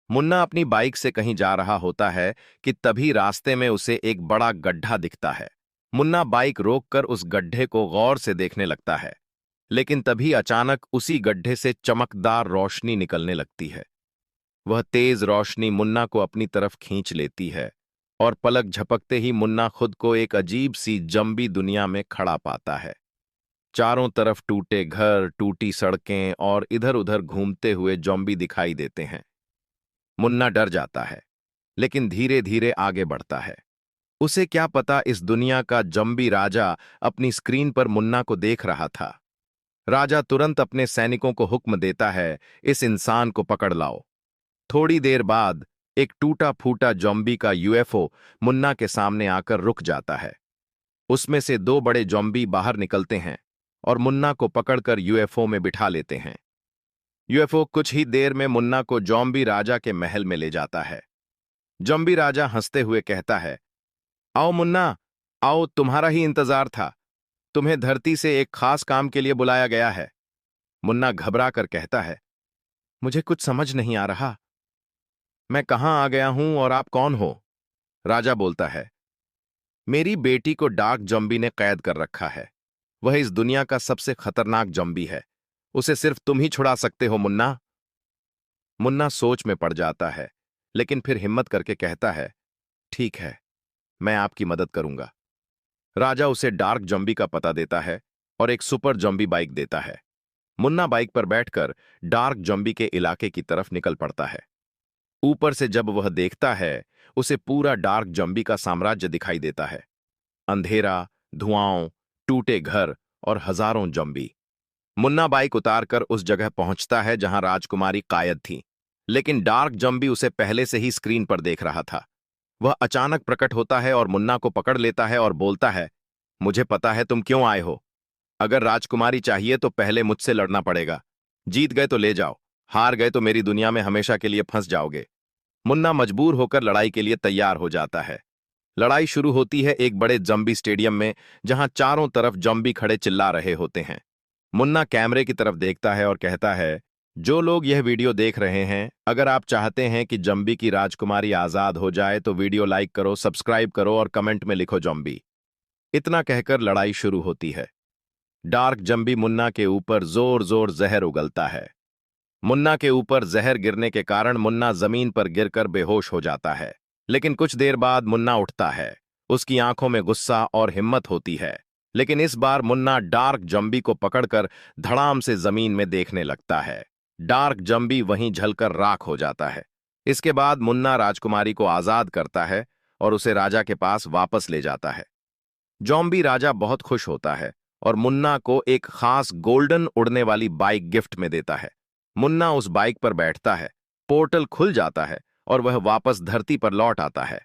मुन्ना अपनी बाइक से कहीं जा रहा होता है कि तभी रास्ते में उसे एक बड़ा गड्ढा दिखता है। मुन्ना बाइक रोककर उस गड्ढे को गौर से देखने लगता है, लेकिन तभी अचानक उसी गड्ढे से चमकदार रोशनी निकलने लगती है। वह तेज रोशनी मुन्ना को अपनी तरफ खींच लेती है और पलक झपकते ही मुन्ना खुद को एक अजीब सी जंबी दुनिया में खड़ा पाता है। चारों तरफ टूटे घर, टूटी सड़कें और इधर उधर घूमते हुए जॉम्बी दिखाई देते हैं। मुन्ना डर जाता है, लेकिन धीरे धीरे आगे बढ़ता है। उसे क्या पता इस दुनिया का जंबी राजा अपनी स्क्रीन पर मुन्ना को देख रहा था। राजा तुरंत अपने सैनिकों को हुक्म देता है, इस इंसान को पकड़ लाओ। थोड़ी देर बाद एक टूटा फूटा जॉम्बी का यूएफओ मुन्ना के सामने आकर रुक जाता है। उसमें से दो बड़े जॉम्बी बाहर निकलते हैं और मुन्ना को पकड़कर यूएफओ में बिठा लेते हैं। यूएफओ कुछ ही देर में मुन्ना को जॉम्बी राजा के महल में ले जाता है। जॉम्बी राजा हंसते हुए कहता है, आओ मुन्ना, आओ, तुम्हारा ही इंतजार था। तुम्हें धरती से एक खास काम के लिए बुलाया गया है। मुन्ना घबरा कर कहता है, मुझे कुछ समझ नहीं आ रहा। मैं कहां आ गया हूं और आप कौन हो? राजा बोलता है, मेरी बेटी को डार्क जॉम्बी ने कैद कर रखा है। वह इस दुनिया का सबसे खतरनाक जॉम्बी है। उसे सिर्फ तुम ही छुड़ा सकते हो मुन्ना। मुन्ना सोच में पड़ जाता है, लेकिन फिर हिम्मत करके कहता है, ठीक है, मैं आपकी मदद करूंगा। राजा उसे डार्क जॉम्बी का पता देता है और एक सुपर जॉम्बी बाइक देता है। मुन्ना बाइक पर बैठकर डार्क जॉम्बी के इलाके की तरफ निकल पड़ता है। ऊपर से जब वह देखता है, उसे पूरा डार्क जॉम्बी का साम्राज्य दिखाई देता है। अंधेरा, धुआंओं, टूटे घर और हजारों जॉम्बी। मुन्ना बाइक उतारकर उस जगह पहुंचता है जहां राजकुमारी कायद थी, लेकिन डार्क जॉम्बी उसे पहले से ही स्क्रीन पर देख रहा था। वह अचानक प्रकट होता है और मुन्ना को पकड़ लेता है और बोलता है, मुझे पता है तुम क्यों आए हो। अगर राजकुमारी चाहिए तो पहले मुझसे लड़ना पड़ेगा। जीत गए तो ले जाओ, हार गए तो मेरी दुनिया में हमेशा के लिए फंस जाओगे। मुन्ना मजबूर होकर लड़ाई के लिए तैयार हो जाता है। लड़ाई शुरू होती है एक बड़े जंबी स्टेडियम में, जहां चारों तरफ जंबी खड़े चिल्ला रहे होते हैं। मुन्ना कैमरे की तरफ देखता है और कहता है, जो लोग यह वीडियो देख रहे हैं, अगर आप चाहते हैं कि जंबी की राजकुमारी आजाद हो जाए तो वीडियो लाइक करो, सब्सक्राइब करो और कमेंट में लिखो जंबी। इतना कहकर लड़ाई शुरू होती है। डार्क जंबी मुन्ना के ऊपर जोर जोर जहर उगलता है। मुन्ना के ऊपर जहर गिरने के कारण मुन्ना जमीन पर गिरकर बेहोश हो जाता है, लेकिन कुछ देर बाद मुन्ना उठता है। उसकी आंखों में गुस्सा और हिम्मत होती है, लेकिन इस बार मुन्ना डार्क जंबी को पकड़कर धड़ाम से जमीन में देखने लगता है। डार्क जंबी वहीं झलकर राख हो जाता है। इसके बाद मुन्ना राजकुमारी को आजाद करता है और उसे राजा के पास वापस ले जाता है। जॉम्बी राजा बहुत खुश होता है और मुन्ना को एक खास गोल्डन उड़ने वाली बाइक गिफ्ट में देता है। मुन्ना उस बाइक पर बैठता है, पोर्टल खुल जाता है और वह वापस धरती पर लौट आता है।